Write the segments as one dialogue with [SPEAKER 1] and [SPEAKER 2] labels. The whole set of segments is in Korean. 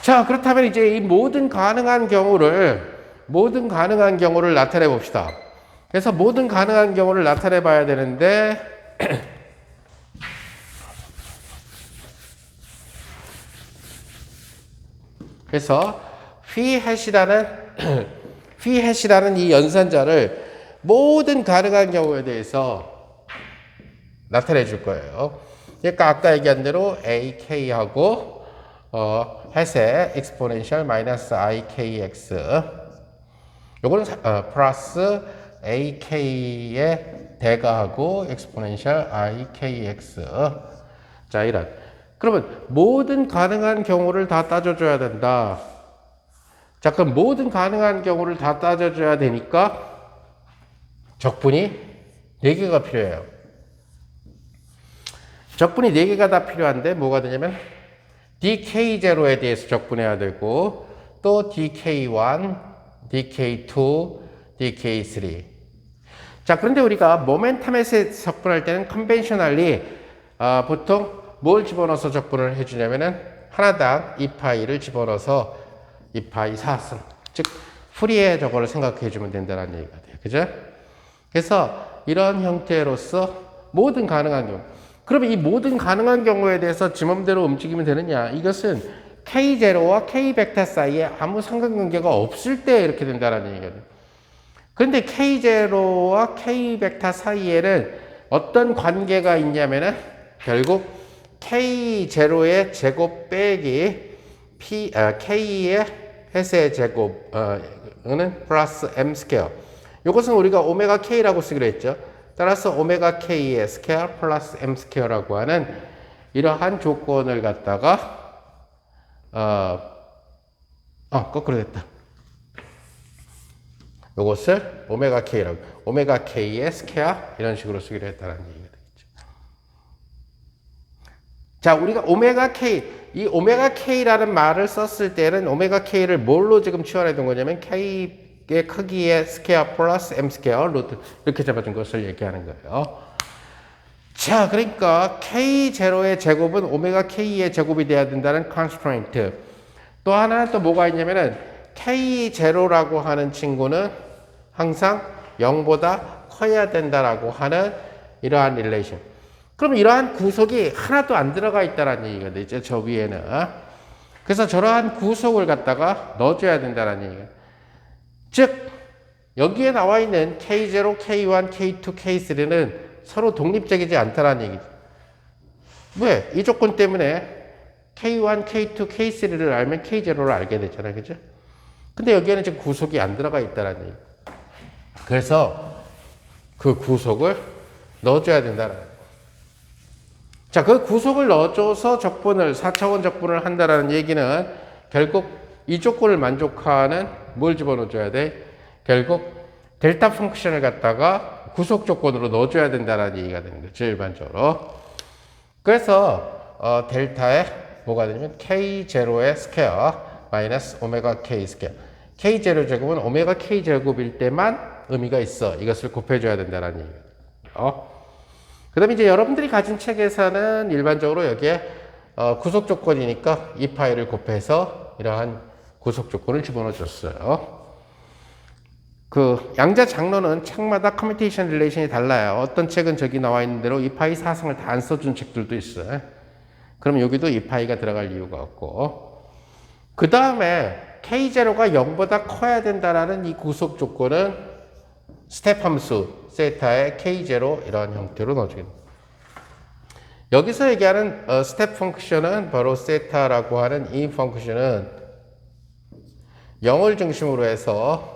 [SPEAKER 1] 자, 그렇다면 이제 이 모든 가능한 경우를 나타내 봅시다. 그래서 모든 가능한 경우를 나타내 봐야 되는데, 그래서 phat이라는 이 연산자를 모든 가능한 경우에 대해서 나타내 줄 거예요. 그러니까 아까 얘기한 대로 ak하고 햇의 exponential 마이너스 ikx 요거는 플러스 ak의 대가하고 exponential ikx 자 이런 그러면 모든 가능한 경우를 다 따져줘야 된다. 자 그럼 모든 가능한 경우를 다 따져줘야 되니까 적분이 4개가 필요해요. 적분이 4개가 다 필요한데 뭐가 되냐면 dk0에 대해서 적분해야 되고 또 dk1, dk2, dk3 자 그런데 우리가 모멘텀에서 적분할 때는 컨벤셔널리 보통 뭘 집어넣어서 적분을 해주냐면은 하나당 2파이를 집어넣어서 2파이 4승 즉 풀이의 저거를 생각해 주면 된다는 얘기가 돼요. 그죠? 그래서 이런 형태로서 모든 가능한 경우 그러면 이 모든 가능한 경우에 대해서 지 맘대로 움직이면 되느냐? 이것은 K0와 K 벡터 사이에 아무 상관관계가 없을 때 이렇게 된다는 얘기거든요. 그런데 K0와 K 벡터 사이에는 어떤 관계가 있냐면은 결국 K0의 제곱 빼기 K의 햇의 제곱은 플러스 M 스퀘어. 이것은 우리가 오메가 K라고 쓰기로 했죠. 따라서 오메가 K의 스퀘어 플러스 M 스퀘어라고 하는 이러한 조건을 갖다가 거꾸로 됐다. 이것을 오메가 K라고 오메가 K의 스퀘어 이런 식으로 쓰기로 했다는 얘기가 되겠죠. 자, 우리가 오메가 K 이 오메가 K라는 말을 썼을 때는 오메가 K를 뭘로 지금 치환해 둔 거냐면 K의 크기의 스퀘어 플러스 M 스퀘어 루트 이렇게 잡아준 것을 얘기하는 거예요. 자, 그러니까 K0의 제곱은 오메가 K의 제곱이 돼야 된다는 constraint. 또 하나는 또 뭐가 있냐면은 K0라고 하는 친구는 항상 0보다 커야 된다라고 하는 이러한 릴레이션. 그럼 이러한 구속이 하나도 안 들어가 있다는 얘기가 되죠. 저 위에는. 그래서 저러한 구속을 갖다가 넣어줘야 된다는 얘기가. 즉 여기에 나와 있는 K0, K1, K2, K3는 서로 독립적이지 않다는 얘기죠. 왜? 이 조건 때문에 K1, K2, K3를 알면 K0를 알게 되잖아요. 그죠? 근데 여기에는 지금 구속이 안 들어가 있다는 얘기. 그래서 그 구속을 넣어줘야 된다는 거예요. 자, 그 구속을 넣어줘서 4차원 적분을 한다는 얘기는 결국 이 조건을 만족하는 뭘 집어넣어줘야 돼? 결국 델타 펑크션을 갖다가 구속 조건으로 넣어줘야 된다는 얘기가 되는 거죠. 일반적으로. 그래서 델타에 뭐가 되냐면 K0의 스퀘어 마이너스 오메가 K 스퀘어. K0 제곱은 오메가 K 제곱일 때만 의미가 있어. 이것을 곱해줘야 된다는 얘기예요. 그 다음에 이제 여러분들이 가진 책에서는 일반적으로 여기에 구속 조건이니까 이 파일을 곱해서 이러한 구속 조건을 집어넣어 줬어요. 그 양자 장로는 책마다 커뮤니케이션 릴레이션이 달라요. 어떤 책은 저기 나와 있는 대로 이 파이 사성을 다 안 써준 책들도 있어요. 그럼 여기도 이 파이가 들어갈 이유가 없고. 그 다음에 K0가 0보다 커야 된다라는 이 구속 조건은 스텝 함수 세타의 K0 이런 형태로 넣어주게 됩니다. 여기서 얘기하는 스텝 펑크션은 바로 세타라고 하는 이 펑크션은 0을 중심으로 해서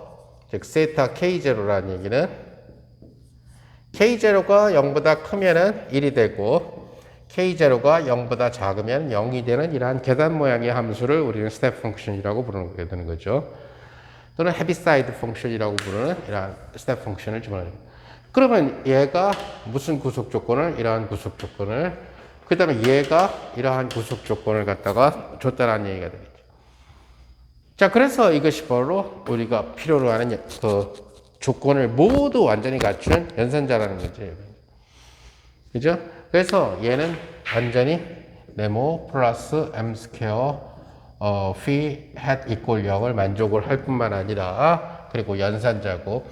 [SPEAKER 1] 즉 세타 K0라는 얘기는 K0가 0보다 크면은 1이 되고 K0가 0보다 작으면 0이 되는 이러한 계단 모양의 함수를 우리는 스텝 펑크션이라고 부르게 되는 거죠. 또는 헤비사이드 펑션이라고 부르는 이러한 스텝 펑션을 집어넣습니다. 그러면 얘가 무슨 구속 조건을 이러한 구속 조건을 그 다음에 얘가 이러한 구속 조건을 갖다가 줬다는 얘기가 되겠죠. 자, 그래서 이것이 바로 우리가 필요로 하는 그 조건을 모두 완전히 갖춘 연산자라는 거죠. 그죠? 그래서 얘는 완전히 네모 플러스 m 스퀘어 phi hat equal 0을 만족을 할 뿐만 아니라 그리고 연산자고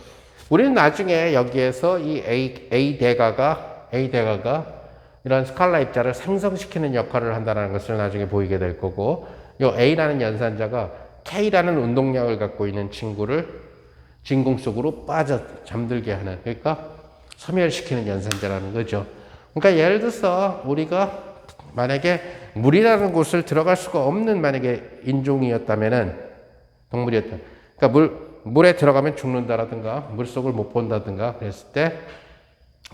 [SPEAKER 1] 우리는 나중에 여기에서 이 A 대가가 이런 스칼라 입자를 상승시키는 역할을 한다는 것을 나중에 보이게 될 거고 이 A라는 연산자가 K라는 운동량을 갖고 있는 친구를 진공 속으로 잠들게 하는 그러니까 소멸시키는 연산자라는 거죠. 그러니까 예를 들어서 우리가 만약에 물이라는 곳을 들어갈 수가 없는 만약에 인종이었다면은 동물이었다. 그러니까 물에 들어가면 죽는다라든가 물속을 못 본다든가 그랬을 때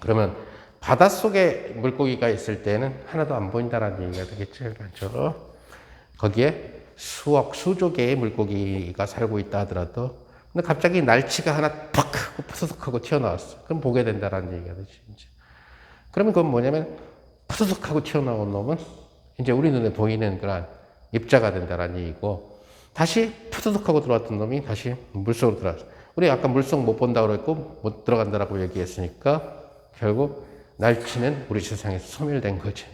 [SPEAKER 1] 그러면 바닷속에 물고기가 있을 때는 하나도 안 보인다라는 얘기가 되겠죠. 일반적으로. 거기에 수조 개의 물고기가 살고 있다 하더라도 근데 갑자기 날치가 하나 팍 하고 푸드득 하고 튀어나왔어. 그럼 보게 된다라는 얘기가 되지. 이제. 그러면 그건 뭐냐면 푸드득 하고 튀어나온 놈은 이제 우리 눈에 보이는 그런 입자가 된다라는 얘기고 다시 푸드득 하고 들어왔던 놈이 다시 물속으로 들어왔어. 우리 아까 물속 못 본다고 그랬고 못 들어간다라고 얘기했으니까 결국 날치는 우리 세상에서 소멸된 거죠.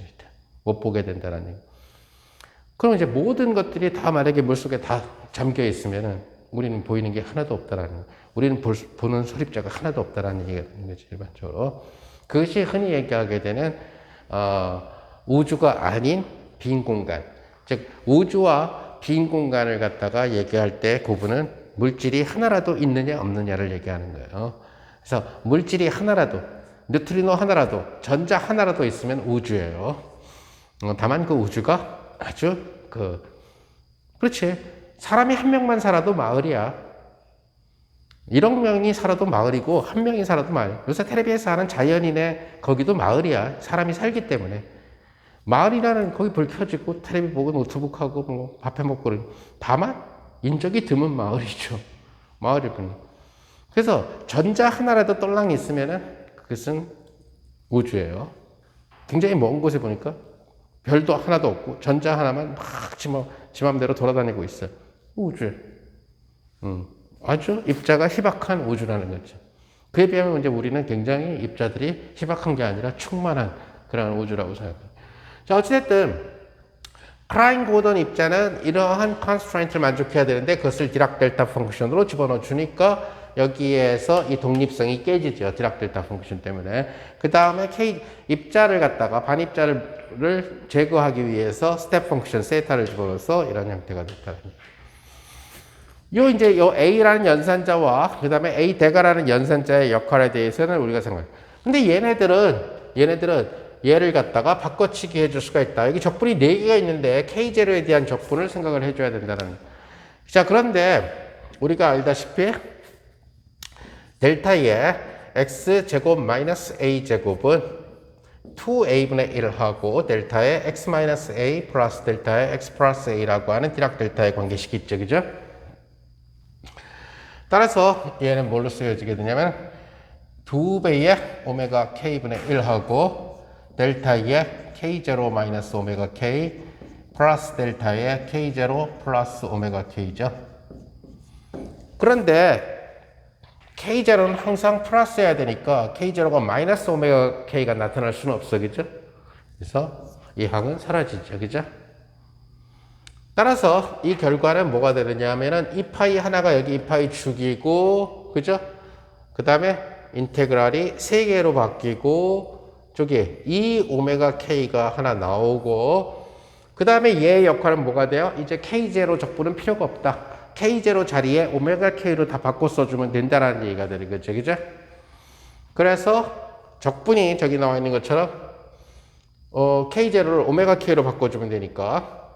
[SPEAKER 1] 못 보게 된다라는 얘기. 그럼 이제 모든 것들이 다 만약에 물속에 다 잠겨 있으면은 우리는 보이는 게 하나도 없다라는 거예요. 우리는 보는 소립자가 하나도 없다라는 얘기가 되는 거죠, 일반적으로. 그것이 흔히 얘기하게 되는, 우주가 아닌 빈 공간. 즉, 우주와 빈 공간을 갖다가 얘기할 때 구분은 물질이 하나라도 있느냐, 없느냐를 얘기하는 거예요. 그래서 물질이 하나라도, 뉴트리노 하나라도, 전자 하나라도 있으면 우주예요. 다만 그 우주가 아주 그렇지. 사람이 한 명만 살아도 마을이야. 1억 명이 살아도 마을이고 한 명이 살아도 마을. 요새 텔레비에서 하는 자연인의 거기도 마을이야. 사람이 살기 때문에. 마을이라는 거기 불 켜지고 텔레비 보고 노트북하고 뭐 밥해 먹고 다만 인적이 드문 마을이죠. 마을일 뿐. 그래서 전자 하나라도 떨랑 있으면은 그것은 우주예요. 굉장히 먼 곳에 보니까 별도 하나도 없고 전자 하나만 막 지 맘대로 돌아다니고 있어요. 우주. 아주 입자가 희박한 우주라는 거죠. 그에 비하면 이제 우리는 굉장히 입자들이 희박한 게 아니라 충만한 그런 우주라고 생각해요. 자, 어찌됐든 크라인 고던 입자는 이러한 컨스트레인트를 만족해야 되는데 그것을 디락 델타 펑션으로 집어넣어 주니까 여기에서 이 독립성이 깨지죠. 디락 델타 펑션 때문에. 그 다음에 K 입자를 갖다가 반입자를 제거하기 위해서 스텝 펑션 세타를 집어넣어서 이런 형태가 됐다는 거예요. 이제 요 A라는 연산자와 그 다음에 A 대가라는 연산자의 역할에 대해서는 우리가 생각해요. 근데 얘네들은 얘를 갖다가 바꿔치기 해줄 수가 있다. 여기 적분이 4개가 있는데 K0에 대한 적분을 생각을 해줘야 된다는 거예요. 자, 그런데 우리가 알다시피 델타의 x제곱 마이너스 a제곱은 2a분의 1하고 델타의 x 마이너스 a 플러스 델타의 x 플러스 a라고 하는 디락 델타의 관계식이 있죠. 그죠? 따라서 얘는 뭘로 쓰여지게 되냐면 2배의 오메가 k분의 1하고 델타의 k0 마이너스 오메가 k 플러스 델타의 k0 플러스 오메가 k죠. 그런데 K0는 항상 플러스여야 되니까 K0가 마이너스 오메가 K가 나타날 수는 없어. 그죠? 그래서 이 항은 사라지죠. 그죠? 따라서 이 결과는 뭐가 되느냐 하면은 이 파이 하나가 여기 이 파이 죽이고, 그죠? 그 다음에 인테그랄이 3개로 바뀌고, 저기 이 오메가 K가 하나 나오고, 그 다음에 얘의 역할은 뭐가 돼요? 이제 K0 적분은 필요가 없다. K0 자리에 오메가 K로 다 바꿔 써주면 된다라는 얘기가 되는 거죠. 그죠? 그래서 적분이 저기 나와 있는 것처럼 K0를 오메가 K로 바꿔주면 되니까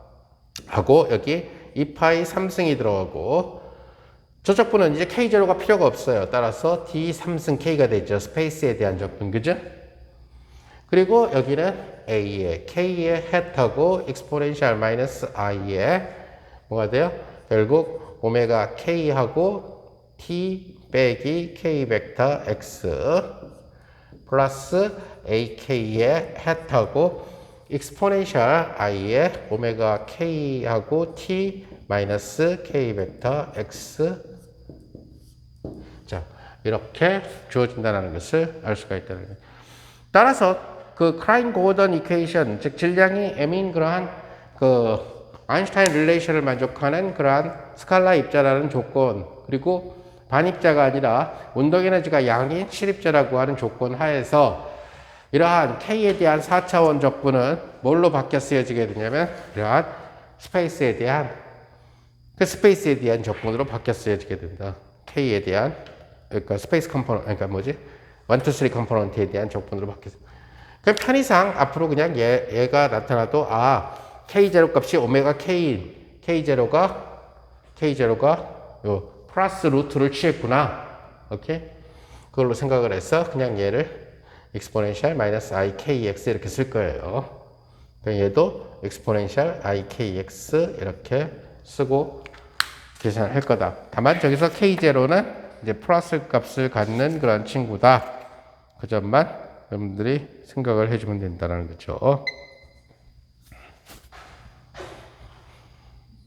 [SPEAKER 1] 하고 여기 2파이 3승이 들어가고 저 적분은 이제 K0가 필요가 없어요. 따라서 D 3승 K가 되죠. 스페이스에 대한 적분. 그죠? 그리고 여기는 A의 K의 햇하고 exponential 마이너스 I의 뭐가 돼요? 결국 오메가 K하고 T 빼기 K 벡터 X 플러스 AK의 햇하고 exponential I의 오메가 K하고 T 마이너스 K 벡터 X 자, 이렇게 주어진다는 것을 알 수가 있다는 거예요. 따라서 그 크라인 고던 이퀘이션, 즉 질량이 M인 그러한 그 아인슈타인 릴레이션을 만족하는 그러한 스칼라 입자라는 조건, 그리고 반입자가 아니라 운동 에너지가 양인 실입자라고 하는 조건 하에서 이러한 K에 대한 4차원 적분은 뭘로 바뀌어 쓰여지게 되냐면 이러한 스페이스에 대한 적분으로 바뀌어 쓰여지게 된다. K에 대한, 그러니까 스페이스 컴포넌트, 그러니까 뭐지? 1, 2, 3 컴포넌트에 대한 적분으로 바뀌어. 그럼 편의상 앞으로 그냥 얘가 나타나도 K0 값이 오메가 K0가 요 플러스 루트를 취했구나. 오케이? 그걸로 생각을 해서 그냥 얘를 exponential 마이너스 ikx 이렇게 쓸 거예요. 그러니까 얘도 exponential ikx 이렇게 쓰고 계산을 할 거다. 다만 저기서 K0는 이제 플러스 값을 갖는 그런 친구다. 그 점만 여러분들이 생각을 해주면 된다는 거죠.